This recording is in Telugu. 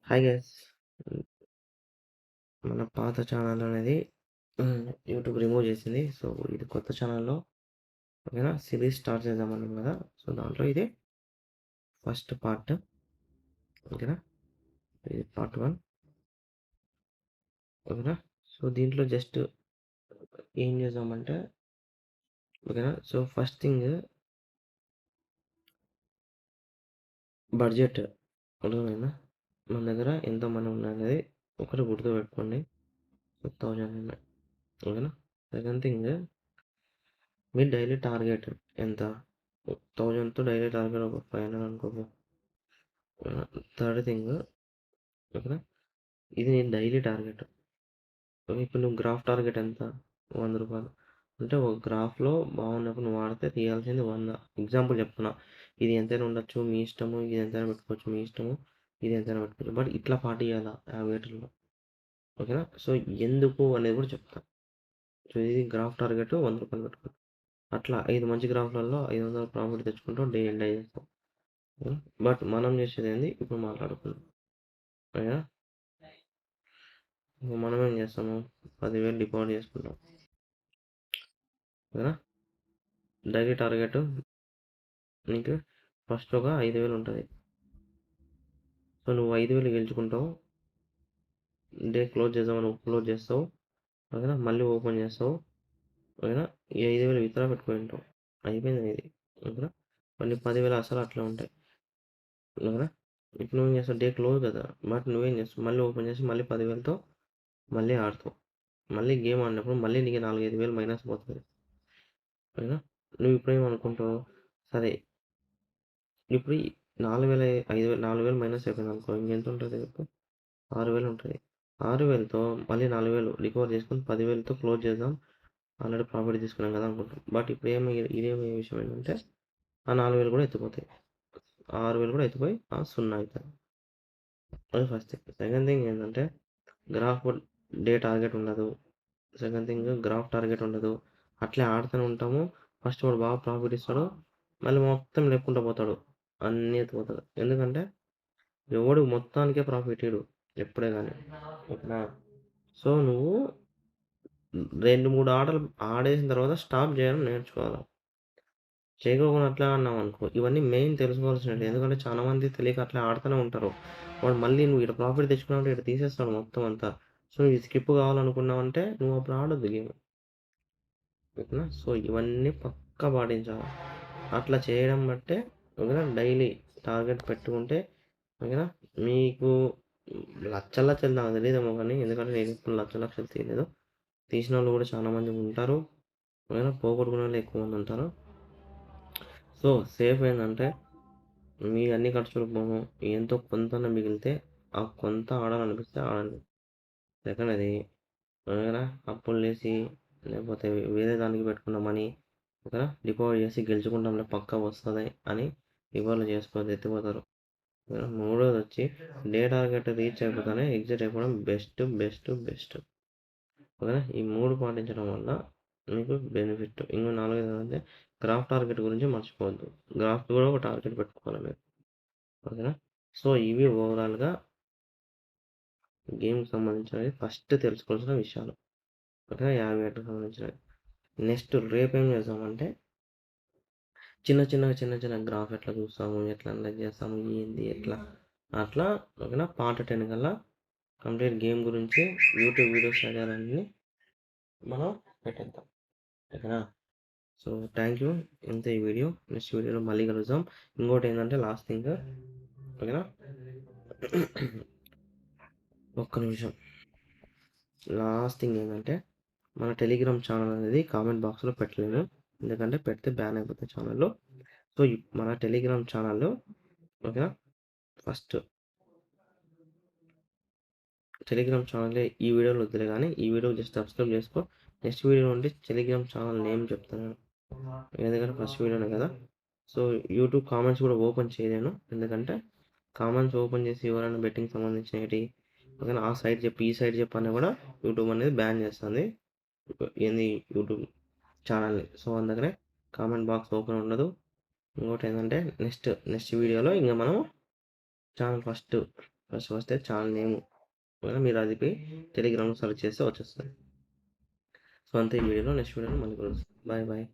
Hi guys. మన పాత ఛానల్ అనేది యూట్యూబ్ రిమూవ్ చేసింది. సో ఇది కొత్త ఛానల్‌లో ఓకేనా సిరీస్ స్టార్ట్ చేద్దామన్నాం కదా! సో దాంట్లో ఇది ఫస్ట్ పార్ట్ ఓకేనా. ఇది పార్ట్ 1 ఓకేనా. సో దీంట్లో జస్ట్ ఏం చేద్దామంటే ఓకేనా. సో ఫస్ట్ థింగ్ బడ్జెట్ అర్థమైందా? మన దగ్గర ఎంత మనీ ఉన్నదనేది ఒకటి గుర్తుపెట్టుకోండి. 1000 ఓకేనా. సెకండ్ థింగ్ మీ డైలీ టార్గెట్ ఎంత? 1000తో డైలీ టార్గెట్ ఒక 500 అనుకో. థర్డ్ థింగ్ ఓకేనా. ఇది నేను డైలీ టార్గెట్. ఇప్పుడు నువ్వు గ్రాఫ్ టార్గెట్ ఎంత? రూ. 100. అంటే ఒక గ్రాఫ్‌లో బాగున్నప్పుడు నువ్వు వాడితే తీయాల్సింది 100. ఎగ్జాంపుల్ చెప్తున్నా. ఇది ఎంతైనా ఉండొచ్చు మీ ఇష్టము. ఇది ఎంతైనా పెట్టుకోవచ్చు మీ ఇష్టము. ఇది ఎంతైనా పెట్టుకోవచ్చు. బట్ ఇట్లా పాటియ్యాల 50 ఏటర్లో. ఓకేనా. సో ఎందుకు అనేది కూడా చెప్తా. సో ఇది గ్రాఫ్ టార్గెట్ రూ. 100 పెట్టుకో. అట్లా 5 మంచి గ్రాఫ్‌లలో 500 ప్రాఫిట్ తెచ్చుకుంటావు. డే ఎండ్ చేస్తావు. బట్ మనం చేసేది ఏంది ఇప్పుడు మాట్లాడుకుందాం. ఓకేనా. మనం ఏం చేస్తాము 10,000 డిపాజిట్ చేసుకుంటాం ఓకేనా. డైలీ టార్గెట్ నీకు ఫస్ట్ ఒక 5,000 ఉంటుంది. సో నువ్వు 5,000 గెలుచుకుంటావు. డే క్లోజ్ చేద్దామని క్లోజ్ చేస్తావు ఓకేనా. మళ్ళీ ఓపెన్ చేస్తావు ఓకేనా. ఈ 5,000 విత్డ్రా పెట్టుకుంటావు. అయిపోయింది ఇది ఓకేనా. మళ్ళీ 10,000 అసలు అట్లా ఉంటాయి ఓకేనా. ఇప్పుడు నువ్వేం చేస్తావు డే క్లోజ్ కదా. బట్ నువ్వేం చేస్తావు మళ్ళీ ఓపెన్ చేసి మళ్ళీ 10,000తో మళ్ళీ ఆడతావు. మళ్ళీ గేమ్ ఆడినప్పుడు మళ్ళీ నీకు 4,000-5,000 మైనస్ పోతుంది ఓకేనా. నువ్వు ఇప్పుడేమనుకుంటావు సరే ఇప్పుడు 4,000 5,000 4,000 మైనస్ అయిపోయింది అనుకో. ఇంకెంత ఉంటుంది చెప్పు? 6,000 ఉంటుంది. 6,000తో మళ్ళీ 4,000 రికవర్ చేసుకొని 10,000తో క్లోజ్ చేద్దాం. ఆల్రెడీ ప్రాఫిట్ తీసుకున్నాం కదా అనుకుంటాం. బట్ ఇప్పుడు ఇదేమి విషయం ఏంటంటే ఆ 4,000 కూడా ఎత్తిపోతాయి. 6,000 కూడా ఎత్తిపోయి 0 అవుతుంది. అది ఫస్ట్ థింగ్. సెకండ్ థింగ్ ఏంటంటే గ్రాఫ్ డే టార్గెట్ ఉండదు. సెకండ్ థింగ్ గ్రాఫ్ టార్గెట్ ఉండదు. అట్లే ఆడుతూనే ఉంటాము. ఫస్ట్ వాడు బాగా ప్రాఫిట్ ఇస్తాడు. మళ్ళీ మొత్తం లేపుకుంటూ పోతాడు. అన్నీ ఎత్తిపోతాడు. ఎందుకంటే ఎవడు మొత్తానికే ప్రాఫిట్ ఇయ్యడు ఎప్పుడే కానీ ఓకేనా. సో నువ్వు 2-3 ఆటలు ఆడేసిన తర్వాత స్టాప్ చేయడం నేర్చుకోవాలి. చేయకోకుండా అట్లా అన్నావు అనుకో. ఇవన్నీ మెయిన్ తెలుసుకోవాల్సినవి. ఎందుకంటే చాలా మంది తెలియక అట్లా ఆడుతూనే ఉంటారు. వాడు మళ్ళీ నువ్వు ఇక్కడ ప్రాఫిట్ తెచ్చుకున్నావంటే ఇక్కడ తీసేస్తాడు మొత్తం అంతా. సో ఇది స్కిప్ కావాలనుకున్నావంటే నువ్వు అప్పుడు ఆడొద్దు గేమ్ ఓకేనా. సో ఇవన్నీ పక్కా పాటించాలి. అట్లా చేయడం బట్టే ఓకేనా. డైలీ టార్గెట్ పెట్టుకుంటే ఓకేనా. మీకు లక్షలు లక్షలు నాకు తెలియదేమో కానీ ఎందుకంటే నేను ఇప్పుడు లక్షలు తీయలేదు. తీసిన వాళ్ళు కూడా చాలా మంది ఉంటారు ఓకేనా. పోగొట్టుకునే వాళ్ళు ఎక్కువ మంది ఉంటారు. సో సేఫ్ ఏంటంటే మీ అన్ని ఖర్చులు పోను ఎంతో కొంత మిగిలితే ఆ కొంత ఆడాలనిపిస్తే ఆడండి. సెకండ్ ఓకేనా. అప్పులు చేసి లేకపోతే వేరే దానికి పెట్టుకున్న మనీ ఓకేనా డిపాజిట్ చేసి గెలుచుకుంటాంలే పక్కా వస్తుంది అని ఇవాళ చేసుకోవద్దు, ఎత్తిపోతారు. మూడోది వచ్చి డే టార్గెట్ రీచ్ అయిపోతానే ఎగ్జిట్ అయిపోవడం బెస్ట్ ఓకేనా. ఈ 3 పాటించడం వల్ల మీకు బెనిఫిట్. ఇంకో 4 ఏంటంటే గ్రాఫ్ టార్గెట్ గురించి మర్చిపోవద్దు. గ్రాఫ్ కూడా ఒక టార్గెట్ పెట్టుకోవాలి మీరు ఓకేనా. సో ఇవి ఓవరాల్గా గేమ్కి సంబంధించినవి ఫస్ట్ తెలుసుకోవాల్సిన విషయాలు ఓకేనా. 50 ఏళ్ళకి సంబంధించినవి. నెక్స్ట్ రేపు ఏం చేద్దామంటే చిన్న గ్రాఫ్ ఎట్లా చూస్తాము, ఎట్లా అనలైజ్ చేస్తాము, ఏంది ఎట్లా అట్లా ఓకేనా. పార్ట్ 10 కల్లా కంప్లీట్ గేమ్ గురించి యూట్యూబ్ వీడియోస్ చదివాలన్నీ మనం పెట్టేద్దాం ఓకేనా. So thank you. ఇంత ఈ వీడియో. నెక్స్ట్ వీడియోలో మళ్ళీ కలుద్దాం. ఇంకోటి ఏంటంటే లాస్ట్ థింగ్ ఓకేనా. ఒక్క నిమిషం. లాస్ట్ థింగ్ ఏంటంటే మన టెలిగ్రామ్ ఛానల్ అనేది కామెంట్ బాక్స్లో పెట్టలేను. ఎందుకంటే పెడితే బ్యాన్ అయిపోతాయి ఛానల్లో. సో మన టెలిగ్రామ్ ఛానల్లో ఓకేనా. ఫస్ట్ టెలిగ్రామ్ ఛానల్ ఈ వీడియోలో వద్దులే కానీ ఈ వీడియో జస్ట్ సబ్స్క్రైబ్ చేసుకో. నెక్స్ట్ వీడియో నుండి టెలిగ్రామ్ ఛానల్ నేమ్ చెప్తాను ఎందుకంటే ఫస్ట్ వీడియోనే కదా. సో యూట్యూబ్ కామెంట్స్ కూడా ఓపెన్ చేయలేను. ఎందుకంటే కామెంట్స్ ఓపెన్ చేసి ఎవరైనా బెట్టింగ్ సంబంధించినవి ఓకేనా ఆ సైడ్ చెప్పి ఈ సైడ్ చెప్పని కూడా యూట్యూబ్ అనేది బ్యాన్ చేస్తుంది ఏంది యూట్యూబ్ ఛానల్ని. సో అందుకనే కామెంట్ బాక్స్ ఓపెన్ ఉండదు. ఇంకోటి ఏంటంటే నెక్స్ట్ వీడియోలో ఇంకా మనం ఛానల్ ఫస్ట్ వస్తే ఛానల్ నేమ్ మీరు అది పోయి టెలిగ్రామ్లో సెర్చ్ చేస్తే వచ్చేస్తుంది. సో అంతే ఈ వీడియోలో. నెక్స్ట్ వీడియోలో మళ్ళీ కలుస్తాం. Bye bye.